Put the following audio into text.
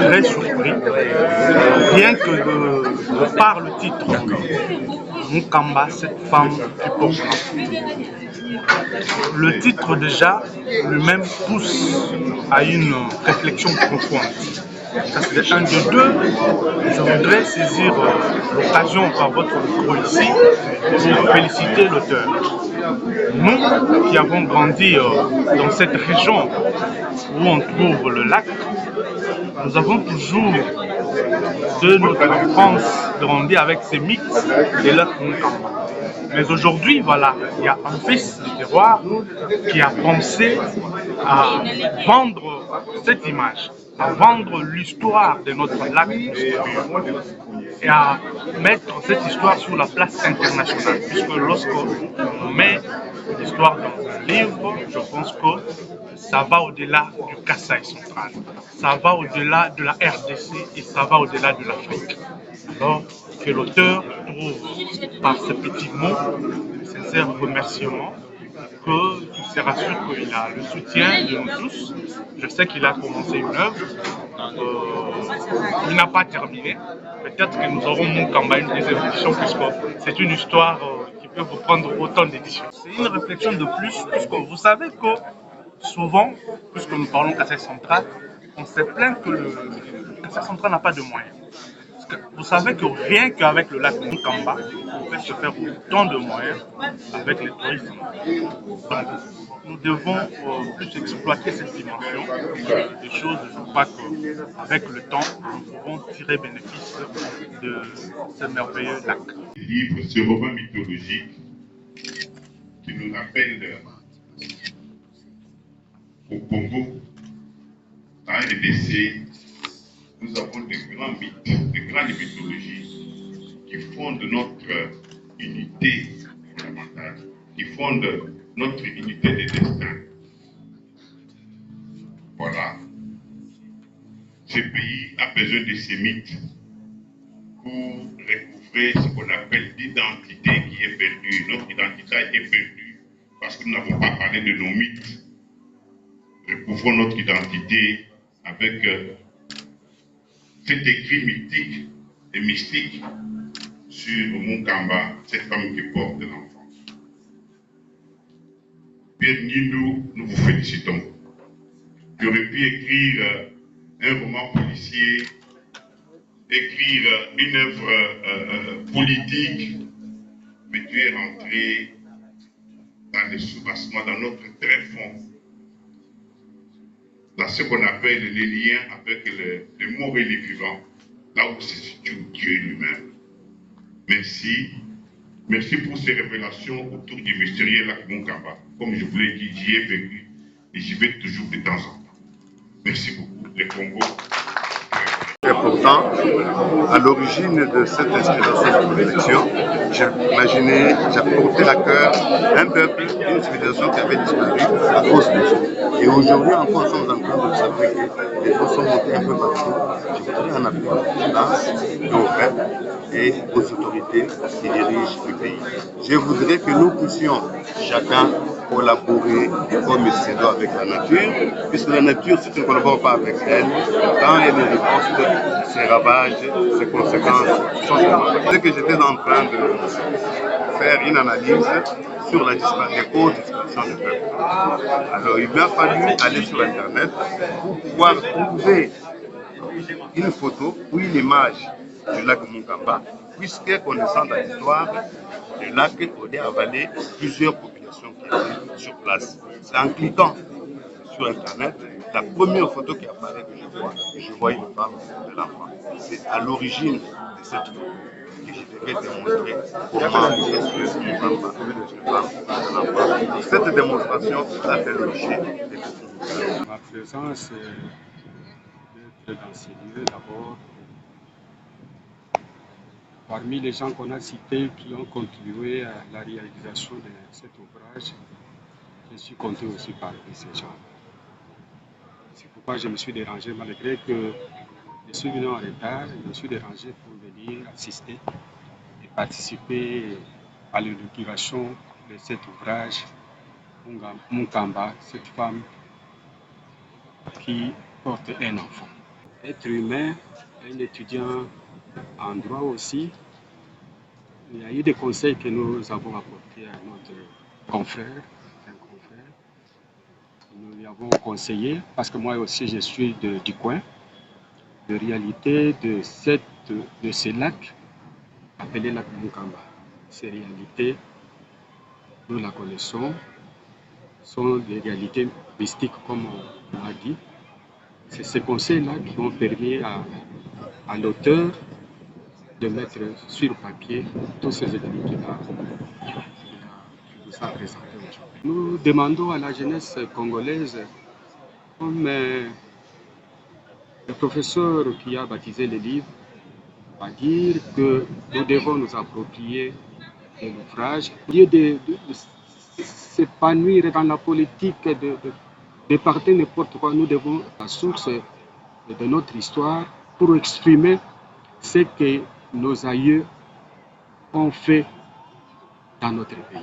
très surpris, rien que de par le titre. Mukamba, cette femme qui porte la. Le titre déjà lui-même pousse à une réflexion profonde. Ça c'est un de deux. Je voudrais saisir l'occasion par votre micro ici pour féliciter l'auteur. Nous qui avons grandi dans cette région où on trouve le lac, nous avons toujours de notre enfance grandi avec ces mythes des lacs Mukamba. Mais aujourd'hui, voilà, il y a un fils du terroir qui a pensé à vendre cette image, à vendre l'histoire de notre lac et à mettre cette histoire sur la place internationale. Puisque lorsqu'on met l'histoire dans un livre, je pense que ça va au-delà du Kasaï central, ça va au-delà de la RDC et ça va au-delà de l'Afrique. Alors que l'auteur trouve par ces petits mots de sincères remerciements, qu'il se rassure qu'il a le soutien de nous tous. Je sais qu'il a commencé une œuvre, il n'a pas terminé. Peut-être que nous aurons Mukamba une deuxième édition, puisque c'est une histoire qui peut vous prendre autant d'éditions. C'est une réflexion de plus, puisque vous savez que souvent, puisque nous parlons Kasaï central, on se plaint que le Kasaï central n'a pas de moyens. Vous savez que rien qu'avec le lac Mukamba, on peut se faire autant de moyens avec les touristes. Donc, nous devons plus exploiter cette dimension des choses. Je crois qu'avec le temps, nous pourrons tirer bénéfice de ce merveilleux lac. Livre, ce roman mythologique qui nous rappelle au Congo, en RDC, nous avons de grands mythes, de grandes mythologies qui fondent notre unité fondamentale, qui fondent notre unité de destin. Voilà. Ce pays a besoin de ces mythes pour recouvrer ce qu'on appelle l'identité qui est perdue. Notre identité a été perdue parce que nous n'avons pas parlé de nos mythes. Recouvrons notre identité avec cet écrit mythique et mystique sur Mukamba, cette femme qui porte l'enfant. Pierre Nino, nous vous félicitons. Tu aurais pu écrire un roman policier, écrire une œuvre politique, mais tu es rentré dans les sous-bassements, dans notre tréfonds, dans ce qu'on appelle les liens avec le mort et les vivants, là où se situe Dieu lui-même. Merci. Merci pour ces révélations autour du mystérieux lac Mukamba. Comme je vous l'ai dit, j'y ai vécu et j'y vais toujours de temps en temps. Merci beaucoup, les Congo. Et pourtant, à l'origine de cette inspiration de réflexion, j'ai porté à cœur un peuple, une civilisation qui avait disparu à cause de ça. Et aujourd'hui encore, nous sommes en train d'observer que les choses sont montées un peu partout. Je voudrais en appeler là, nos frères et aux autorités qui dirigent le pays. Je voudrais que nous puissions chacun collaborer comme il se doit avec la nature, puisque la nature, si tu ne collabores pas avec elle, quand elle riposte, ses ravages, ses conséquences sont énormes. C'est que j'étais en train de faire une analyse sur les causes de disparition du peuple. Alors il m'a fallu aller sur Internet pour pouvoir trouver une photo ou une image du lac Mukamba, puisque connaissant la histoire, le lac a avalé plusieurs populations qui étaient sur place. C'est en cliquant sur Internet, la première photo qui apparaît que je vois une femme de l'enfant. C'est à l'origine de cette photo que je devais démontrer comment est-ce que Mukamba est une femme de l'enfant. Cette démonstration a fait l'objet de tout. Ma présence est d'être dans ces lieux d'abord. Parmi les gens qu'on a cités qui ont contribué à la réalisation de cet ouvrage, je suis compté aussi parmi ces gens. C'est pourquoi je me suis dérangé, malgré que je suis venu en retard, je me suis dérangé pour venir assister et participer à l'inauguration de cet ouvrage, Mukamba, cette femme qui porte un enfant. être humain, un étudiant en droit aussi. Il y a eu des conseils que nous avons apportés à notre confrère, Nous lui avons conseillé, parce que moi aussi je suis du coin, de réalité de ces lacs appelés lacs Mukamba. Ces réalités, nous la connaissons, sont des réalités mystiques comme on a dit. C'est ces conseils-là qui ont permis à l'auteur de mettre sur papier tous ces écrits-là qui vous a présenté aujourd'hui. Nous demandons à la jeunesse congolaise, comme le professeur qui a baptisé le livre, va dire que nous devons nous approprier de l'ouvrage, au lieu de s'épanouir dans la politique, de partir n'importe quoi, nous devons la source de notre histoire pour exprimer ce que nos aïeux ont fait dans notre pays.